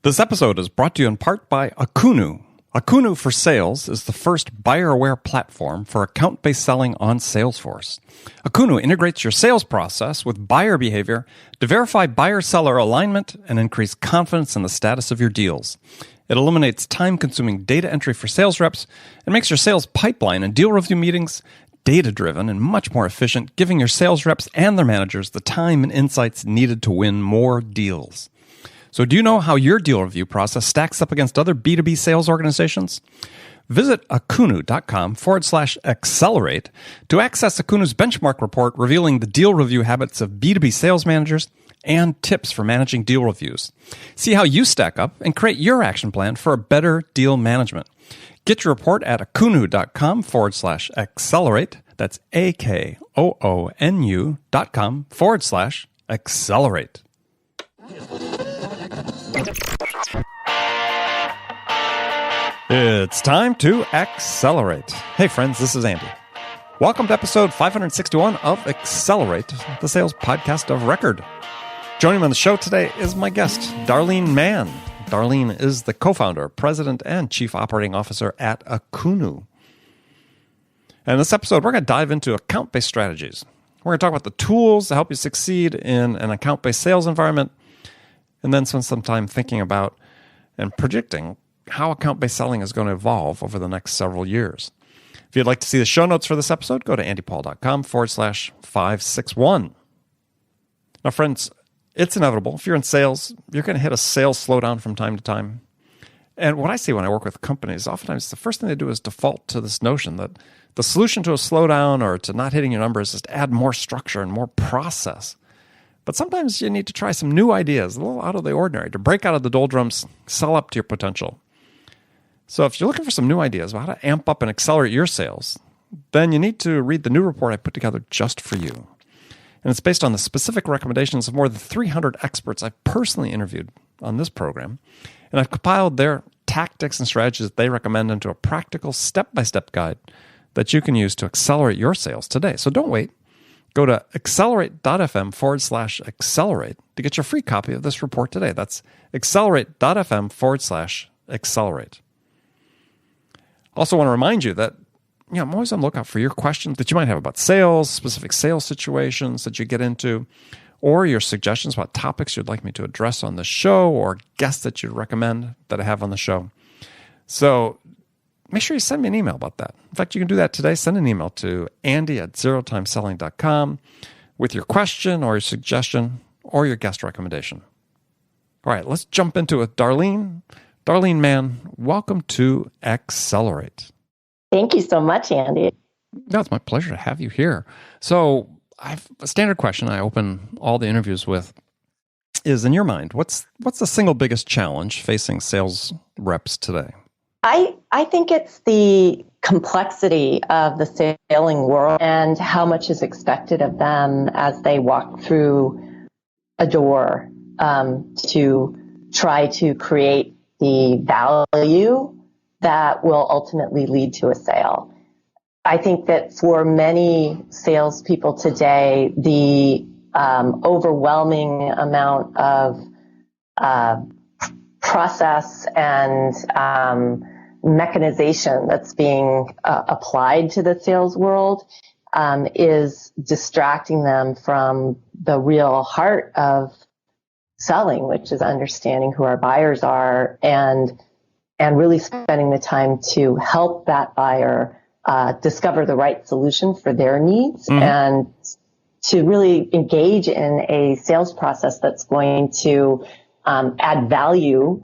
This episode is brought to you in part by Akoonu. Akoonu for Sales is the first buyer-aware platform for account-based selling on Salesforce. Akoonu integrates your sales process with buyer behavior to verify buyer-seller alignment and increase confidence in the status of your deals. It eliminates time-consuming data entry for sales reps and makes your sales pipeline and deal review meetings data-driven and much more efficient, giving your sales reps and their managers the time and insights needed to win more deals. So do you know how your deal review process stacks up against other B2B sales organizations? Visit Akoonu.com/accelerate to access Akoonu's benchmark report revealing the deal review habits of B2B sales managers and tips for managing deal reviews. See how you stack up and create your action plan for a better deal management. Get your report at Akoonu.com/accelerate. That's AKOONU.com/accelerate. It's time to accelerate. Hey friends, this is Andy. Welcome to episode 561 of Accelerate, the sales podcast of record. Joining me on the show today is my guest, Darlene Mann. Darlene is the co-founder, president, and chief operating officer at Akoonu. And in this episode, we're going to dive into account-based strategies. We're going to talk about the tools to help you succeed in an account-based sales environment, and then spend some time thinking about and predicting how account-based selling is going to evolve over the next several years. If you'd like to see the show notes for this episode, go to andypaul.com/561. Now, friends, it's inevitable. If you're in sales, you're going to hit a sales slowdown from time to time. And what I see when I work with companies, oftentimes the first thing they do is default to this notion that the solution to a slowdown or to not hitting your numbers is to add more structure and more process. But sometimes you need to try some new ideas, a little out of the ordinary, to break out of the doldrums, sell up to your potential. So if you're looking for some new ideas about how to amp up and accelerate your sales, then you need to read the new report I put together just for you. And it's based on the specific recommendations of more than 300 experts I've personally interviewed on this program. And I've compiled their tactics and strategies that they recommend into a practical step-by-step guide that you can use to accelerate your sales today. So don't wait. Go to accelerate.fm/accelerate to get your free copy of this report today. That's accelerate.fm/accelerate. Also want to remind you that I'm always on the lookout for your questions that you might have about sales, specific sales situations that you get into, or your suggestions about topics you'd like me to address on the show or guests that you'd recommend that I have on the show. So make sure you send me an email about that. In fact, you can do that today. Send an email to andy@zerotimeselling.com with your question or your suggestion or your guest recommendation. All right, let's jump into it. Darlene Mann, welcome to Accelerate. Thank you so much, Andy. No, it's my pleasure to have you here. So I've a standard question I open all the interviews with is, in your mind, what's the single biggest challenge facing sales reps today? I think it's the complexity of the selling world and how much is expected of them as they walk through a door to try to create the value that will ultimately lead to a sale. I think that for many salespeople today, the overwhelming amount of process and mechanization that's being applied to the sales world is distracting them from the real heart of selling, which is understanding who our buyers are and really spending the time to help that buyer discover the right solution for their needs and to really engage in a sales process that's going to add value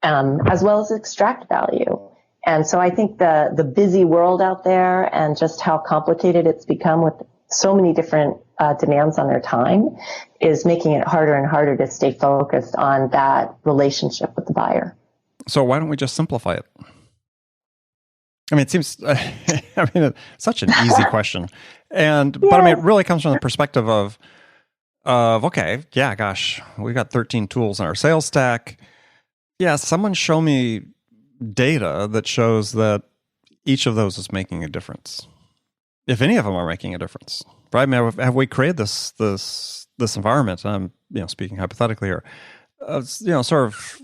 as well as extract value. And so I think the busy world out there and just how complicated it's become with so many different demands on their time is making it harder and harder to stay focused on that relationship with the buyer. So why don't we just simplify it? I mean, it seems, it's such an easy question. But I mean, it really comes from the perspective of okay, yeah, gosh, we got 13 tools in our sales stack. Yeah, someone show me data that shows that each of those is making a difference. If any of them are making a difference, right? I mean, have we created this environment? I'm speaking hypothetically here. Sort of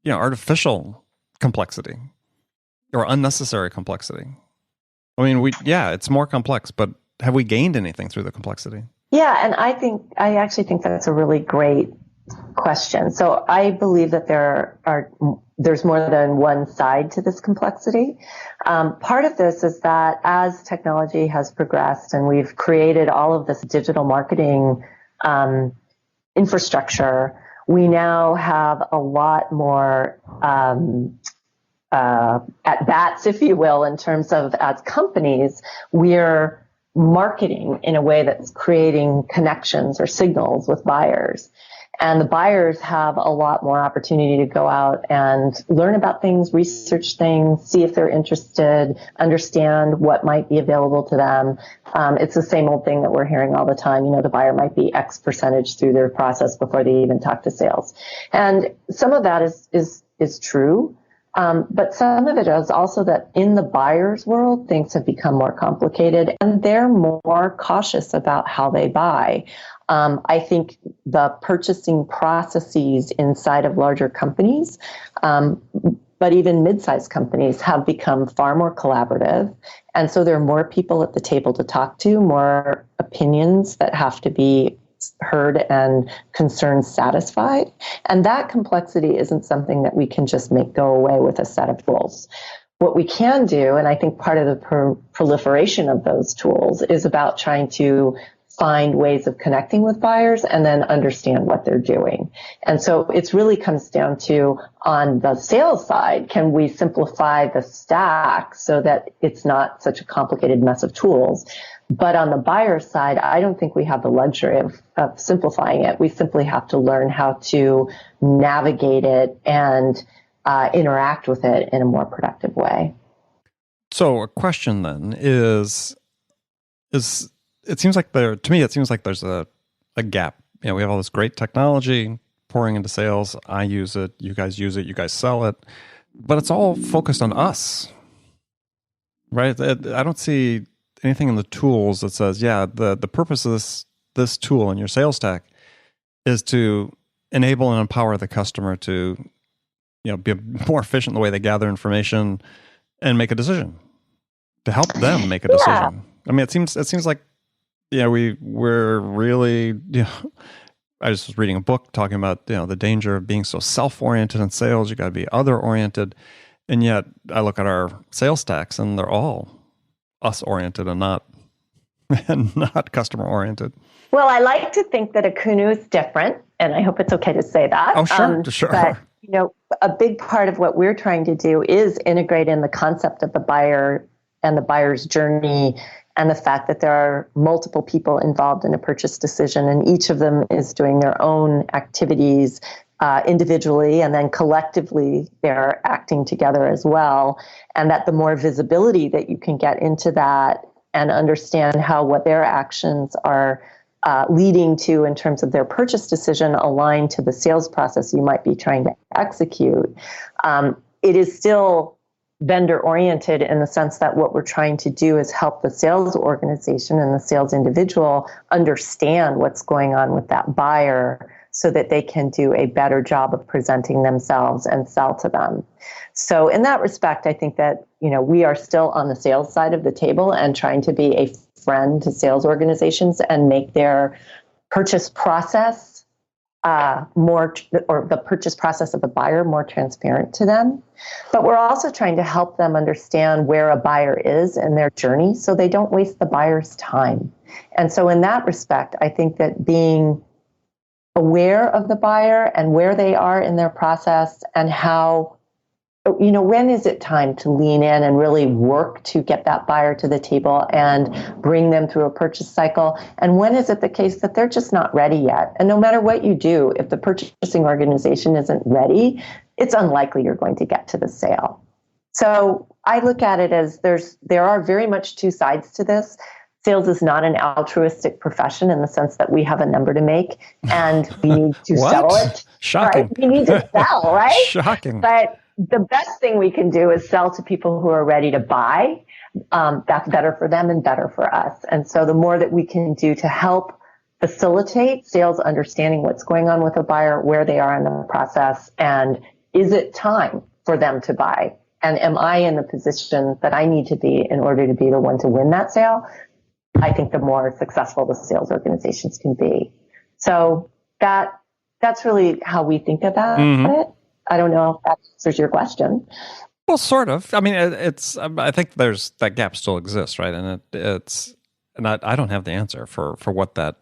artificial complexity or unnecessary complexity? I mean, it's more complex, but have we gained anything through the complexity? Yeah, and I actually think that's a really great question. So I believe that there's more than one side to this complexity. Part of this is that as technology has progressed and we've created all of this digital marketing infrastructure, we now have a lot more at bats, if you will, in terms of as companies, we're marketing in a way that's creating connections or signals with buyers. And the buyers have a lot more opportunity to go out and learn about things, research things, see if they're interested, understand what might be available to them. It's the same old thing that we're hearing all the time. The buyer might be X percentage through their process before they even talk to sales. And some of that is true. But some of it is also that in the buyer's world, things have become more complicated and they're more cautious about how they buy. I think the purchasing processes inside of larger companies, but even mid-sized companies, have become far more collaborative. And so there are more people at the table to talk to, more opinions that have to be heard and concerns satisfied. And that complexity isn't something that we can just make go away with a set of tools. What we can do, and I think part of the proliferation of those tools, is about trying to find ways of connecting with buyers and then understand what they're doing. And so it really comes down to, on the sales side, can we simplify the stack so that it's not such a complicated mess of tools? But on the buyer side, I don't think we have the luxury of simplifying it. We simply have to learn how to navigate it and interact with it in a more productive way. So a question then is it seems like there's a gap. We have all this great technology pouring into sales. I use it, you guys use it, you guys sell it, but it's all focused on us, right? I don't see anything in the tools that says, the purpose of this tool in your sales stack is to enable and empower the customer to, be more efficient in the way they gather information and make a decision, to help them make a decision. I mean, it seems like, we're really, I just was reading a book talking about, the danger of being so self-oriented in sales. You got to be other-oriented. And yet I look at our sales stacks and they're all us-oriented and not customer-oriented. Well, I like to think that Akoonu is different, and I hope it's okay to say that. Oh, sure, sure. But, a big part of what we're trying to do is integrate in the concept of the buyer and the buyer's journey, and the fact that there are multiple people involved in a purchase decision, and each of them is doing their own activities individually, and then collectively they're acting together as well. And that the more visibility that you can get into that and understand how what their actions are leading to in terms of their purchase decision aligned to the sales process you might be trying to execute, it is still vendor-oriented in the sense that what we're trying to do is help the sales organization and the sales individual understand what's going on with that buyer so that they can do a better job of presenting themselves and sell to them. So in that respect, I think that, we are still on the sales side of the table and trying to be a friend to sales organizations and make their purchase process the purchase process of the buyer more transparent to them. But we're also trying to help them understand where a buyer is in their journey so they don't waste the buyer's time. And so in that respect, I think that being aware of the buyer and where they are in their process and how, when is it time to lean in and really work to get that buyer to the table and bring them through a purchase cycle? And when is it the case that they're just not ready yet? And no matter what you do, if the purchasing organization isn't ready, it's unlikely you're going to get to the sale. So I look at it as there are very much two sides to this. Sales is not an altruistic profession in the sense that we have a number to make and we need to sell it. Shocking. Right? We need to sell, right? Shocking. But the best thing we can do is sell to people who are ready to buy. That's better for them and better for us. And so the more that we can do to help facilitate sales understanding what's going on with a buyer, where they are in the process, and is it time for them to buy? And am I in the position that I need to be in order to be the one to win that sale? I think the more successful the sales organizations can be. So that's really how we think about it. I don't know if that answers your question. Well, sort of. I mean, I think there's that gap still exists, right? And I don't have the answer for what that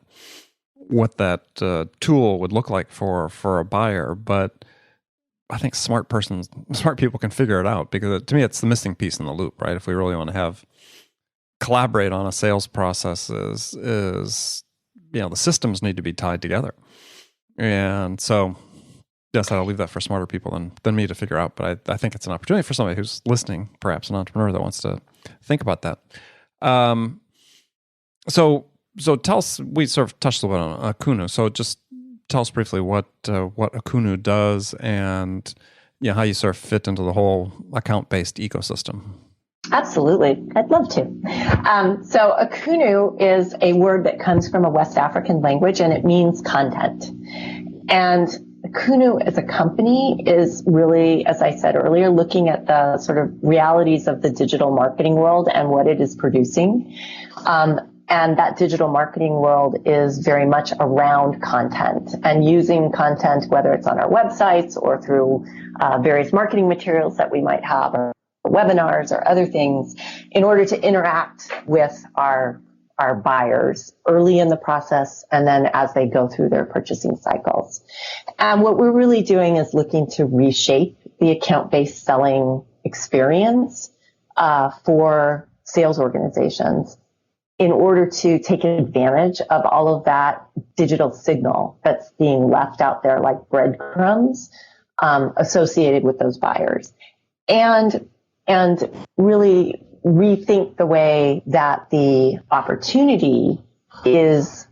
tool would look like for a buyer, but I think smart people can figure it out, because to me, it's the missing piece in the loop, right? If we really want to collaborate on a sales process, is the systems need to be tied together. And so, yes, I'll leave that for smarter people than me to figure out. But I think it's an opportunity for somebody who's listening, perhaps an entrepreneur that wants to think about that. So tell us, we sort of touched a little bit on Akoonu. So just tell us briefly what Akoonu does, and how you sort of fit into the whole account-based ecosystem. Absolutely. I'd love to. So Akoonu is a word that comes from a West African language, and it means content. And Akoonu as a company is really, as I said earlier, looking at the sort of realities of the digital marketing world and what it is producing. And that digital marketing world is very much around content and using content, whether it's on our websites or through various marketing materials that we might have, or webinars or other things, in order to interact with our buyers early in the process and then as they go through their purchasing cycles. And what we're really doing is looking to reshape the account-based selling experience for sales organizations in order to take advantage of all of that digital signal that's being left out there like breadcrumbs associated with those buyers. And really rethink the way that the opportunity is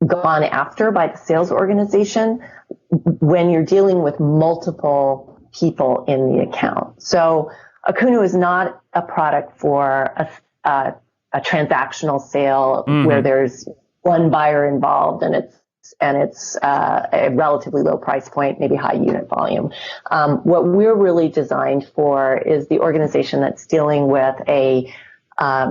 gone after by the sales organization when you're dealing with multiple people in the account. So Akoonu is not a product for a transactional sale where there's one buyer involved and it's a relatively low price point, maybe high unit volume. What we're really designed for is the organization that's dealing with a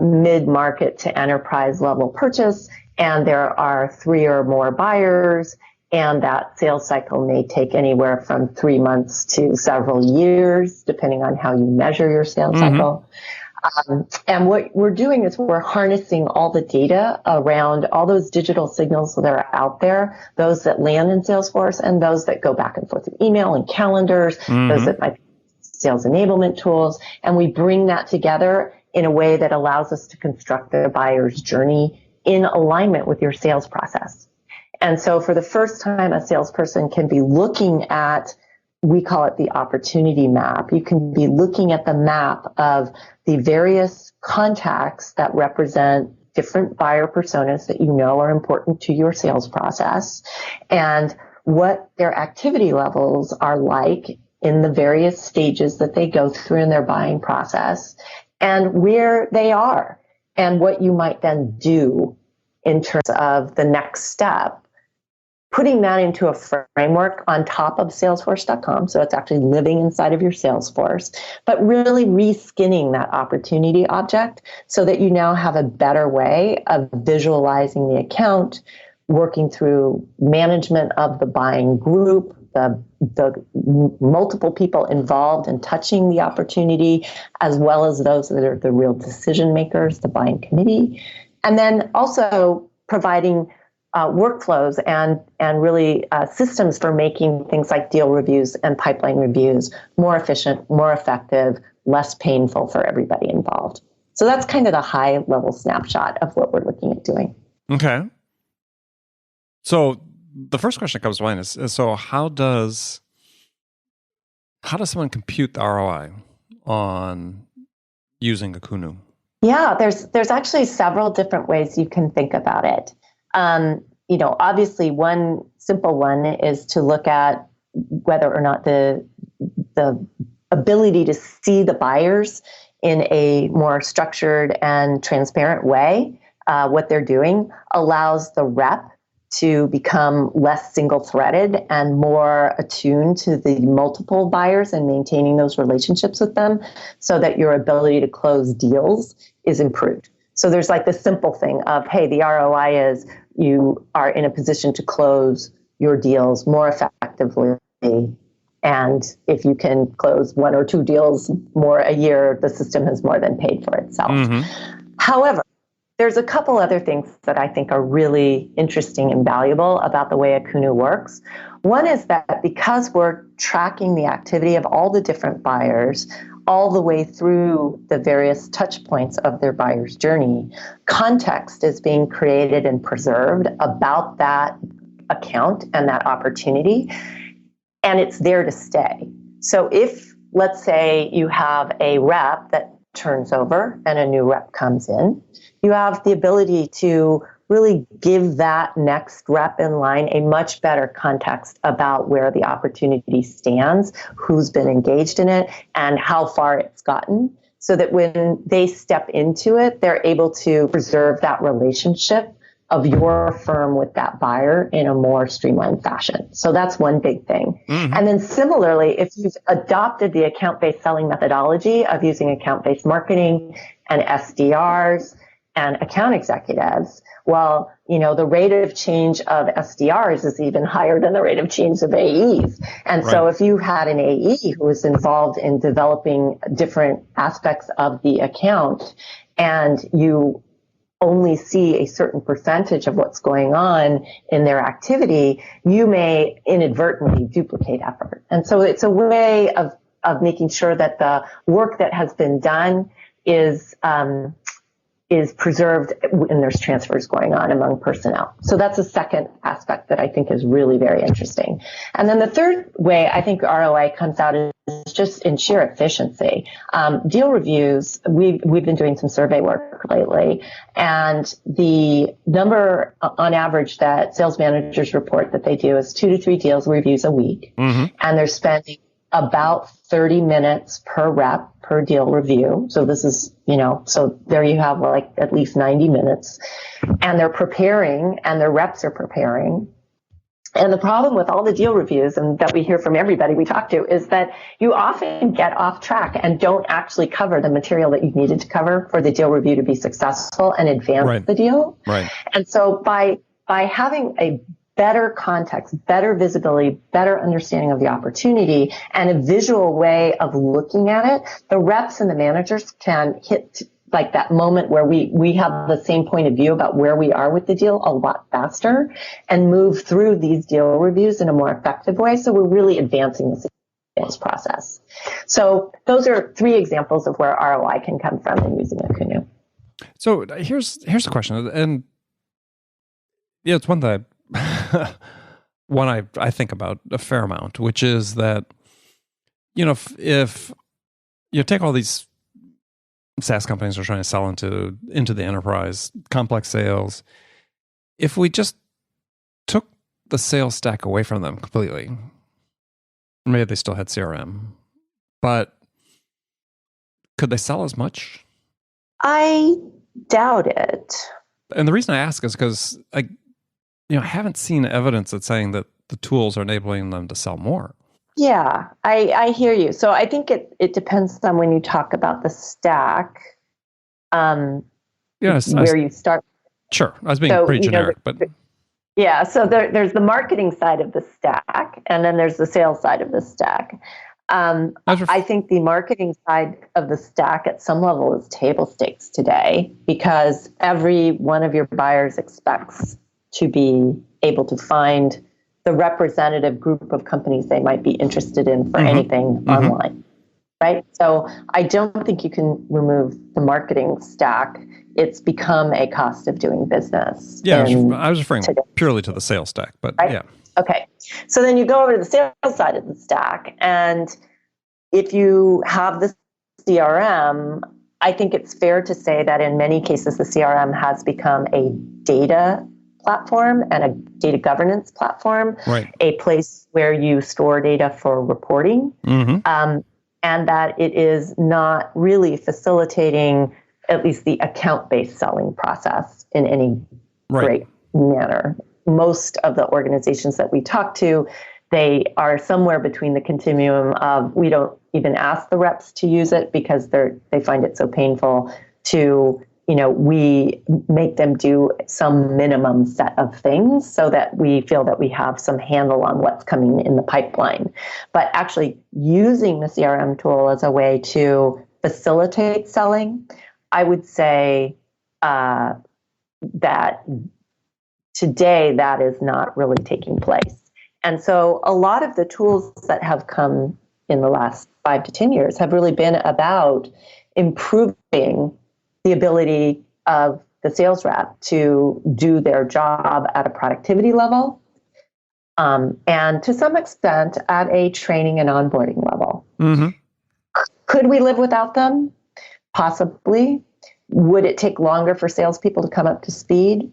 mid-market to enterprise level purchase, and there are 3 or more buyers, and that sales cycle may take anywhere from 3 months to several years, depending on how you measure your sales cycle. And what we're doing is we're harnessing all the data around all those digital signals that are out there, those that land in Salesforce and those that go back and forth through email and calendars, those that might be sales enablement tools. And we bring that together in a way that allows us to construct the buyer's journey in alignment with your sales process. And so for the first time, a salesperson can be looking at, we call it the opportunity map. You can be looking at the map of the various contacts that represent different buyer personas that you know are important to your sales process, and what their activity levels are like in the various stages that they go through in their buying process, and where they are, and what you might then do in terms of the next step. Putting that into a framework on top of Salesforce.com, so it's actually living inside of your Salesforce, but really reskinning that opportunity object so that you now have a better way of visualizing the account, working through management of the buying group, the multiple people involved in touching the opportunity, as well as those that are the real decision makers, the buying committee, and then also providing workflows and really systems for making things like deal reviews and pipeline reviews more efficient, more effective, less painful for everybody involved. So that's kind of the high level snapshot of what we're looking at doing. Okay. So the first question that comes to mind is so how does someone compute the ROI on using Akoonu? Yeah, there's actually several different ways you can think about it. Obviously one simple one is to look at whether or not the ability to see the buyers in a more structured and transparent way, what they're doing allows the rep to become less single-threaded and more attuned to the multiple buyers and maintaining those relationships with them so that your ability to close deals is improved. So there's like the simple thing of, hey, the ROI is you are in a position to close your deals more effectively. And if you can close 1 or 2 deals more a year, the system has more than paid for itself. However, there's a couple other things that I think are really interesting and valuable about the way Akoonu works. One is that because we're tracking the activity of all the different buyers all the way through the various touch points of their buyer's journey, context is being created and preserved about that account and that opportunity, and it's there to stay. So if, let's say, you have a rep that turns over and a new rep comes in, you have the ability to really give that next rep in line a much better context about where the opportunity stands, who's been engaged in it, and how far it's gotten, so that when they step into it, they're able to preserve that relationship of your firm with that buyer in a more streamlined fashion. So that's one big thing. And then similarly, if you've adopted the account-based selling methodology of using account-based marketing and SDRs and account executives, well, the rate of change of SDRs is even higher than the rate of change of AEs. And so if you had an AE who was involved in developing different aspects of the account and you only see a certain percentage of what's going on in their activity, you may inadvertently duplicate effort. And so it's a way of making sure that the work that has been done is preserved when there's transfers going on among personnel. So that's a second aspect that I think is really very interesting. And then the third way I think ROI comes out is just in sheer efficiency. Deal reviews, we've been doing some survey work lately, and the number on average that sales managers report that they do is 2 to 3 deals reviews a week, and they're spending about 30 minutes per rep per deal review. So this is, so there you have like at least 90 minutes, and they're preparing and their reps are preparing. And the problem with all the deal reviews, and that we hear from everybody we talk to, is that you often get off track and don't actually cover the material that you needed to cover for the deal review to be successful and advance the deal. And so by having a better context, better visibility, better understanding of the opportunity, and a visual way of looking at it, the reps and the managers can hit like that moment where we have the same point of view about where we are with the deal a lot faster and move through these deal reviews in a more effective way. So we're really advancing the sales process. So those are 3 examples of where ROI can come from in using Akoonu. So here's a question, and it's one that I think about a fair amount, which is that if you take all these SaaS companies are trying to sell into the enterprise, complex sales, if we just took the sales stack away from them completely, maybe they still had CRM, but could they sell as much? I doubt it. And the reason I ask is because I haven't seen evidence that's saying that the tools are enabling them to sell more. Yeah, I hear you. So I think it depends on when you talk about the stack, where you start. Sure, I was being pretty generic, but yeah. So there's the marketing side of the stack, and then there's the sales side of the stack. I think the marketing side of the stack at some level is table stakes today, because every one of your buyers expects to be able to find the representative group of companies they might be interested in for anything online, right? So I don't think you can remove the marketing stack. It's become a cost of doing business. Yeah, I was referring purely to the sales stack, but yeah. Okay. So then you go over to the sales side of the stack, and if you have the CRM, I think it's fair to say that in many cases, the CRM has become a data platform and a data governance platform, a place where you store data for reporting, and that it is not really facilitating at least the account-based selling process in any great manner. most of the organizations that we talk to, they are somewhere between the continuum of we don't even ask the reps to use it because they find it so painful, to we make them do some minimum set of things so that we feel that we have some handle on what's coming in the pipeline. But actually using the CRM tool as a way to facilitate selling, I would say that today that is not really taking place. And so a lot of the tools that have come in the last 5 to 10 years have really been about improving the ability of the sales rep to do their job at a productivity level, and to some extent at a training and onboarding level. Mm-hmm. Could we live without them? Possibly. Would it take longer for salespeople to come up to speed?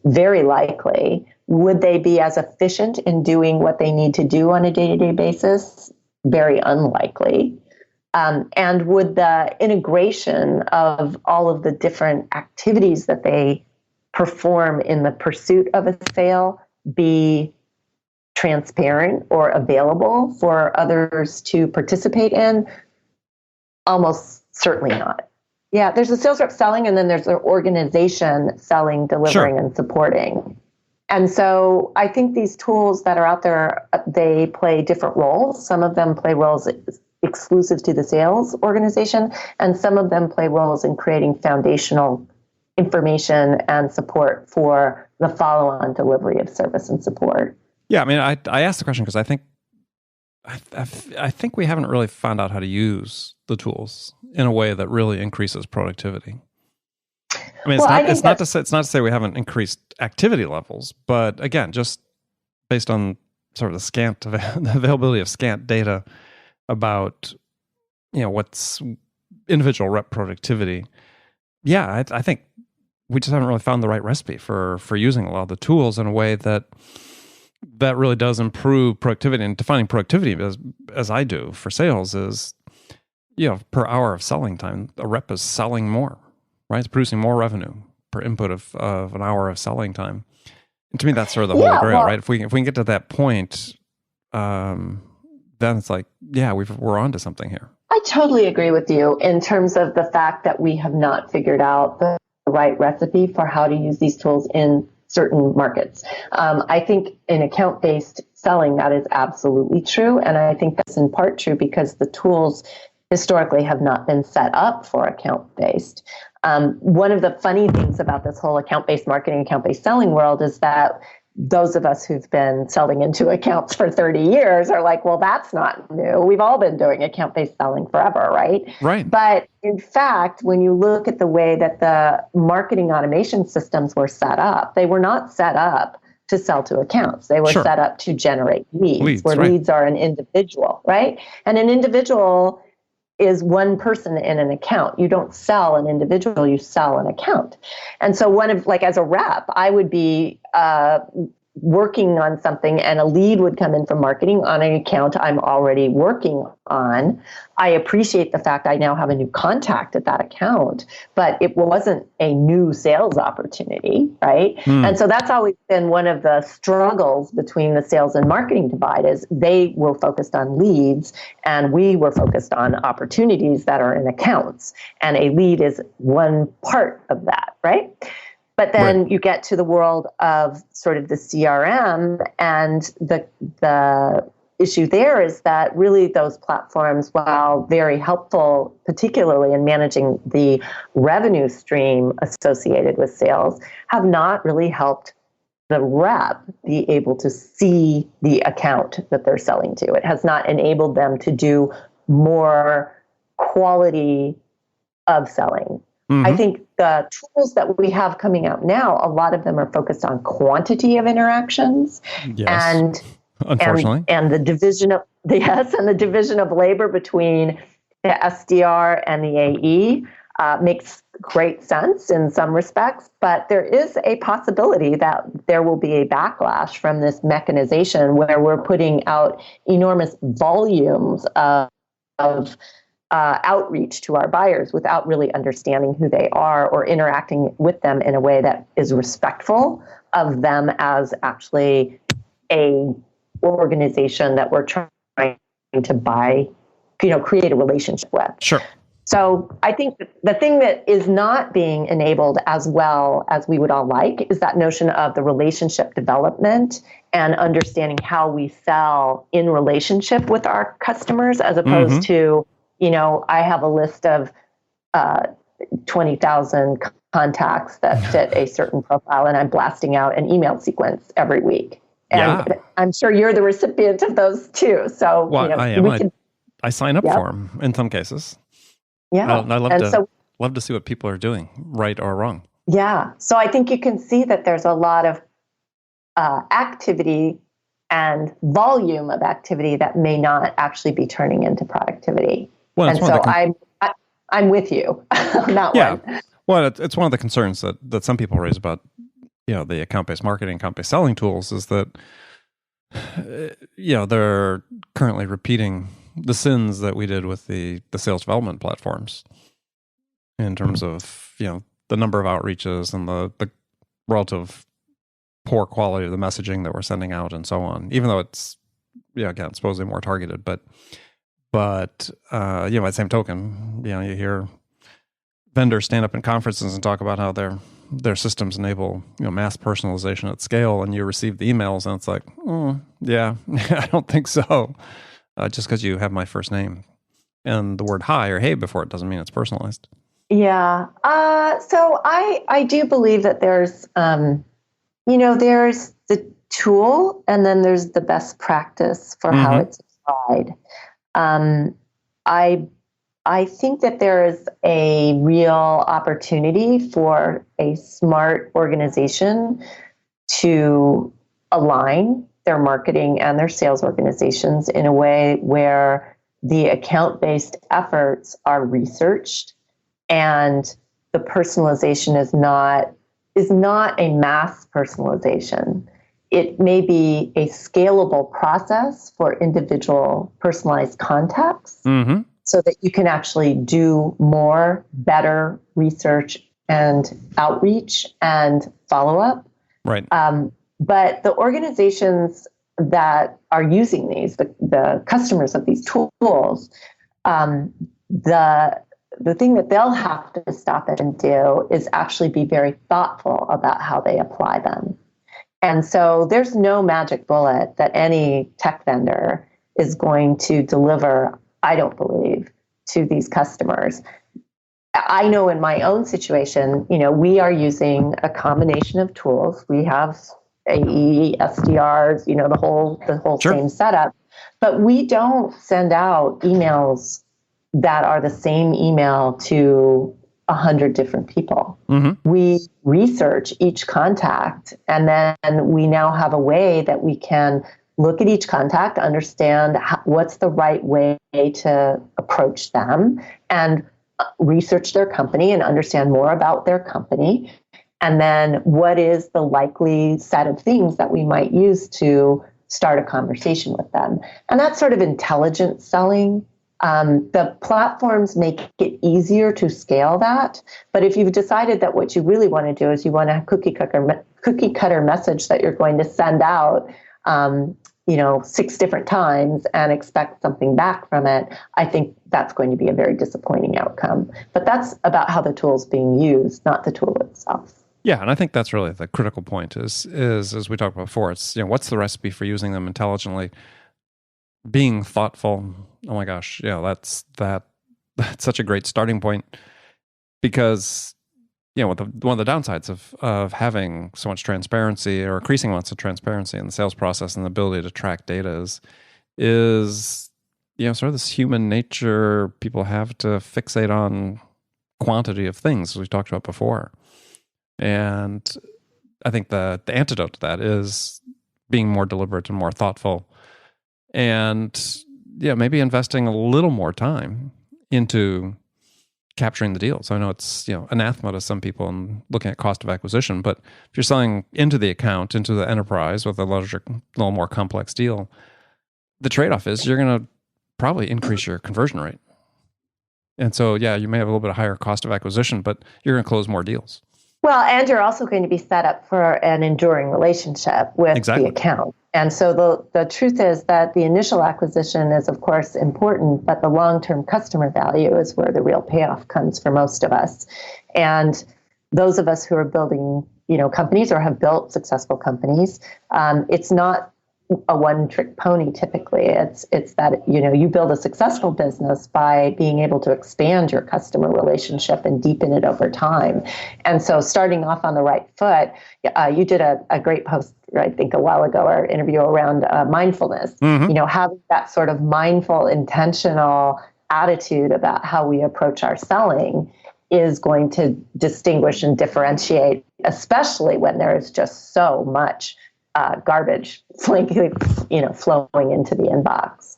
Very likely. Would they be as efficient in doing what they need to do on a day-to-day basis? Very unlikely. And would the integration of all of the different activities that they perform in the pursuit of a sale be transparent or available for others to participate in? Almost certainly not. Yeah, there's a sales rep selling, and then there's an organization selling, delivering, and supporting. And so I think these tools that are out there, they play different roles. Some of them play roles exclusive to the sales organization, and some of them play roles in creating foundational information and support for the follow-on delivery of service and support. Yeah, I mean, I asked the question because I think we haven't really found out how to use the tools in a way that really increases productivity. I mean, it's not to say we haven't increased activity levels, but again, just based on sort of the availability of scant data about what's individual rep productivity. Yeah, I think we just haven't really found the right recipe for using a lot of the tools in a way that really does improve productivity. And defining productivity as I do for sales is, per hour of selling time, a rep is selling more, right? It's producing more revenue per input of an hour of selling time. And to me, that's sort of the holy grail, right? If we can get to that point, then it's like, yeah, we're onto something here. I totally agree with you in terms of the fact that we have not figured out the right recipe for how to use these tools in certain markets. I think in account-based selling, that is absolutely true. And I think that's in part true because the tools historically have not been set up for account-based. One of the funny things about this whole account-based marketing, account-based selling world is that those of us who've been selling into accounts for 30 years are like, well, that's not new. We've all been doing account-based selling forever, right? Right. But in fact, when you look at the way that the marketing automation systems were set up, they were not set up to sell to accounts. They were set up to generate leads where leads are an individual, right? And an individual is one person in an account. You don't sell an individual, you sell an account. And so as a rep, I would be working on something and a lead would come in from marketing on an account I'm already working on. I appreciate the fact I now have a new contact at that account, but it wasn't a new sales opportunity, right? And so that's always been one of the struggles between the sales and marketing divide is they were focused on leads and we were focused on opportunities that are in accounts. And a lead is one part of that, right? But then you get to the world of sort of the CRM, and the issue there is that really those platforms, while very helpful, particularly in managing the revenue stream associated with sales, have not really helped the rep be able to see the account that they're selling to. It has not enabled them to do more quality of selling. I think the tools that we have coming out now, a lot of them are focused on quantity of interactions, and unfortunately, and the division of labor between the SDR and the AE makes great sense in some respects. But there is a possibility that there will be a backlash from this mechanization where we're putting out enormous volumes of outreach to our buyers without really understanding who they are or interacting with them in a way that is respectful of them as actually a organization that we're trying to buy, create a relationship with. Sure. So I think the thing that is not being enabled as well as we would all like is that notion of the relationship development and understanding how we sell in relationship with our customers, as opposed to, I have a list of 20,000 contacts that fit a certain profile, and I'm blasting out an email sequence every week. And I'm sure you're the recipient of those too. So, I am. I sign up for them in some cases. Yeah. I love to see what people are doing, right or wrong. Yeah. So I think you can see that there's a lot of activity and volume of activity that may not actually be turning into productivity. Well, and so I'm with you on that one. Well, it's one of the concerns that some people raise about, the account-based marketing, account-based selling tools is that, they're currently repeating the sins that we did with the sales development platforms in terms of, the number of outreaches and the relative poor quality of the messaging that we're sending out and so on, even though it's, again, supposedly more targeted, but by the same token, you hear vendors stand up in conferences and talk about how their systems enable, mass personalization at scale, and you receive the emails and it's like, I don't think so. Just because you have my first name and the word hi or hey before it doesn't mean it's personalized. Yeah. So I do believe that there's, there's the tool and then there's the best practice for how it's applied. I think that there is a real opportunity for a smart organization to align their marketing and their sales organizations in a way where the account-based efforts are researched and the personalization is not a mass personalization. It may be a scalable process for individual personalized contacts so that you can actually do more, better research and outreach and follow-up. Right. But the organizations that are using these, the customers of these tools, the thing that they'll have to stop and do is actually be very thoughtful about how they apply them. And so there's no magic bullet that any tech vendor is going to deliver, I don't believe, to these customers. I know in my own situation, we are using a combination of tools. We have AE, SDRs, the whole same setup, but we don't send out emails that are the same email to 100 different people. We research each contact, and then we now have a way that we can look at each contact, understand what's the right way to approach them, and research their company and understand more about their company. And then what is the likely set of things that we might use to start a conversation with them? And that's sort of intelligent selling. The platforms make it easier to scale that. But if you've decided that what you really want to do is you want a cookie cutter message that you're going to send out, 6 different times and expect something back from it, I think that's going to be a very disappointing outcome. But that's about how the tool's being used, not the tool itself. Yeah, and I think that's really the critical point is as we talked about before, it's, what's the recipe for using them intelligently, being thoughtful. Oh my gosh, that's such a great starting point, because one of the downsides of having so much transparency or increasing amounts of transparency in the sales process and the ability to track data is sort of this human nature people have to fixate on quantity of things, as we talked about before. And I think the antidote to that is being more deliberate and more thoughtful, and maybe investing a little more time into capturing the deals. I know it's anathema to some people and looking at cost of acquisition, but if you're selling into the account, into the enterprise with a little more complex deal, the trade-off is you're going to probably increase your conversion rate. And so, you may have a little bit of higher cost of acquisition, but you're going to close more deals. Well, and you're also going to be set up for an enduring relationship with Exactly. the account. And so the truth is that the initial acquisition is, of course, important, but the long-term customer value is where the real payoff comes for most of us. And those of us who are building, companies or have built successful companies, it's not a one-trick pony. Typically, it's that you build a successful business by being able to expand your customer relationship and deepen it over time. And so, starting off on the right foot, you did a great post, I think, a while ago, or interview around mindfulness. Mm-hmm. Having that sort of mindful, intentional attitude about how we approach our selling is going to distinguish and differentiate, especially when there is just so much garbage flowing into the inbox.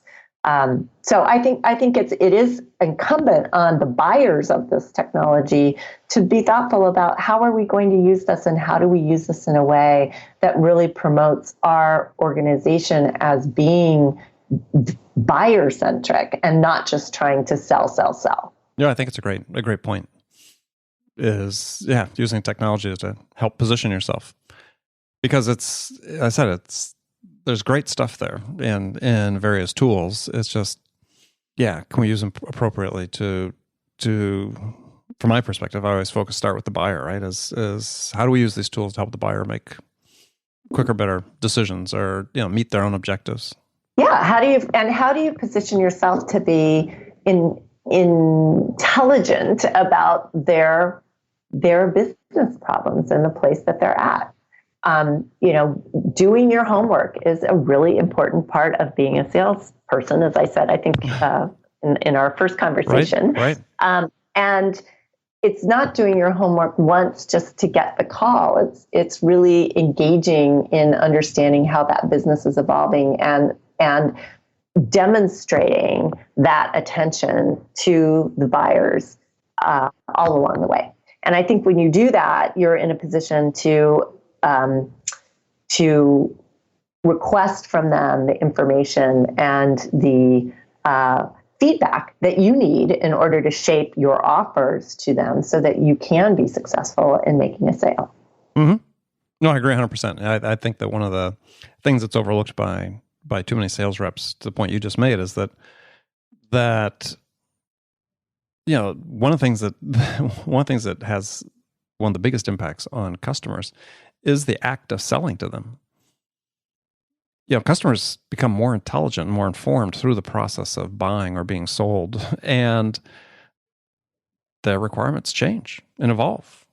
So I think it is incumbent on the buyers of this technology to be thoughtful about how are we going to use this and how do we use this in a way that really promotes our organization as being buyer centric and not just trying to sell. Yeah, I think it's a great point. Is using technology to help position yourself. Because there's great stuff there in various tools. It's just, can we use them appropriately to, from my perspective, I always start with the buyer, right? Is how do we use these tools to help the buyer make quicker, better decisions or, meet their own objectives? Yeah. How do you position yourself to be intelligent about their business problems in the place that they're at? Doing your homework is a really important part of being a salesperson, as I said, I think, in our first conversation. Right. And it's not doing your homework once just to get the call. It's really engaging in understanding how that business is evolving and demonstrating that attention to the buyers all along the way. And I think when you do that, you're in a position to request from them the information and the feedback that you need in order to shape your offers to them so that you can be successful in making a sale. Mm-hmm. No, I agree 100%. I think that one of the things that's overlooked by too many sales reps, to the point you just made, is that one of the things that has one of the biggest impacts on customers is the act of selling to them. Customers become more intelligent and more informed through the process of buying or being sold, and their requirements change and evolve.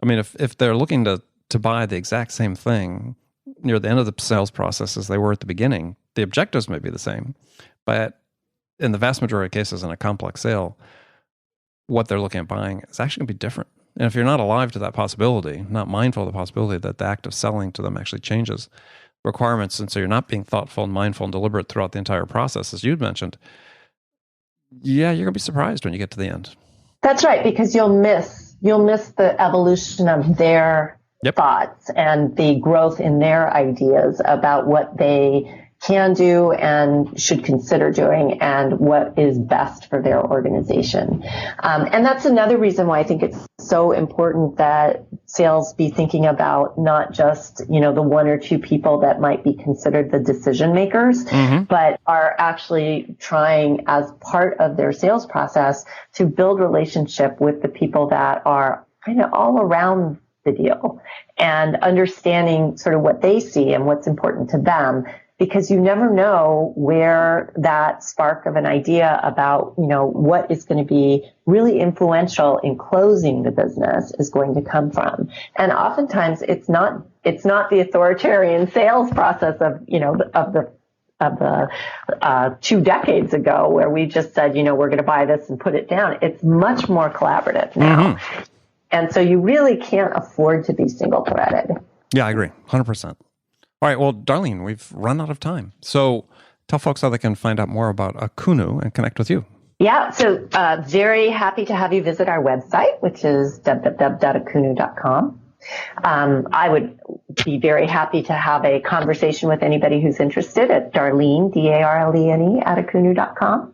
I mean, if they're looking to buy the exact same thing near the end of the sales process as they were at the beginning, the objectives may be the same, but in the vast majority of cases in a complex sale, what they're looking at buying is actually going to be different. And if you're not alive to that possibility, not mindful of the possibility that the act of selling to them actually changes requirements, and so you're not being thoughtful and mindful and deliberate throughout the entire process, as you'd mentioned, you're going to be surprised when you get to the end. That's right, because you'll miss the evolution of their thoughts and the growth in their ideas about what they can do and should consider doing and what is best for their organization. And that's another reason why I think it's so important that sales be thinking about not just, the one or two people that might be considered the decision makers, but are actually trying as part of their sales process to build relationship with the people that are kind of all around the deal and understanding sort of what they see and what's important to them. Because you never know where that spark of an idea about, what is going to be really influential in closing the business is going to come from. And oftentimes it's not the authoritarian sales process of the 2 decades ago where we just said, we're going to buy this and put it down. It's much more collaborative now. Mm-hmm. And so you really can't afford to be single-threaded. Yeah, I agree. 100%. All right. Well, Darlene, we've run out of time. So tell folks how they can find out more about Akoonu and connect with you. Yeah. So very happy to have you visit our website, which is www.akoonu.com. I would be very happy to have a conversation with anybody who's interested at Darlene, Darlene, @Akoonu.com.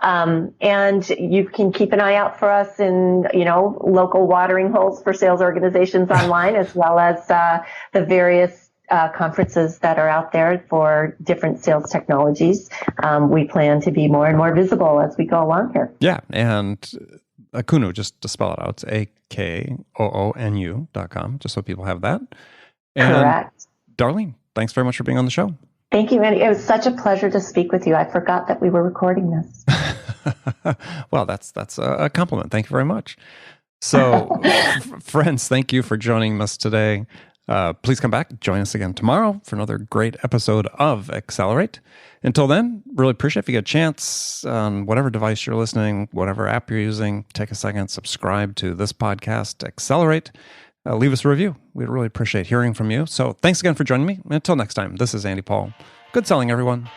And you can keep an eye out for us in, local watering holes for sales organizations online, as well as the various conferences that are out there for different sales technologies. We plan to be more and more visible as we go along here. Yeah, and Akoonu, just to spell it out, it's AKOONU.com, just so people have that. And correct. Darlene, thanks very much for being on the show. Thank you, Andy. It was such a pleasure to speak with you. I forgot that we were recording this. Well, that's a compliment. Thank you very much. So, friends, thank you for joining us today. Please come back, join us again tomorrow for another great episode of Accelerate. Until then, really appreciate if you get a chance on whatever device you're listening, whatever app you're using, take a second, subscribe to this podcast, Accelerate. Leave us a review. We'd really appreciate hearing from you. So thanks again for joining me. Until next time, this is Andy Paul. Good selling, everyone.